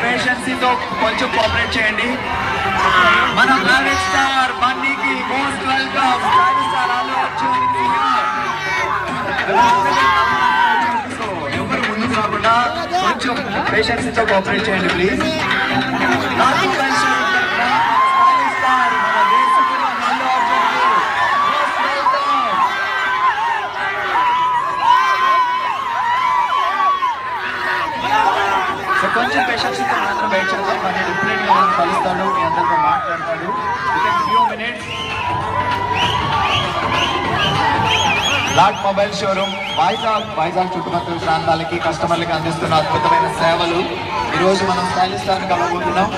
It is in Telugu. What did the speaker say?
పేషెన్సీతో కొంచెం కోఆపరేట్ చేయండి. మన బ్లాక్ స్టార్ బన్నీకి most welcome. Star Allu Arjun ఎవరు ముందుకు రాకుండా కొంచెం పేషెన్సీతో కోఆపరేట్ చేయండి ప్లీజ్. కొంచెం పేషెన్సీతో మాత్రం వెయిట్ చేద్దాం. కానీ డిఫరెంట్గా మనం కలుస్తాడు, మీ అందరితో మాట్లాడతాడు. Few minutes. Lot mobile showroom Vizag చుట్టుపక్కల ప్రాంతాలకి కస్టమర్లకి అందిస్తున్న అద్భుతమైన సేవలు. ఈరోజు మనం స్టైలిష్ స్టార్ని కలవబోతున్నాం.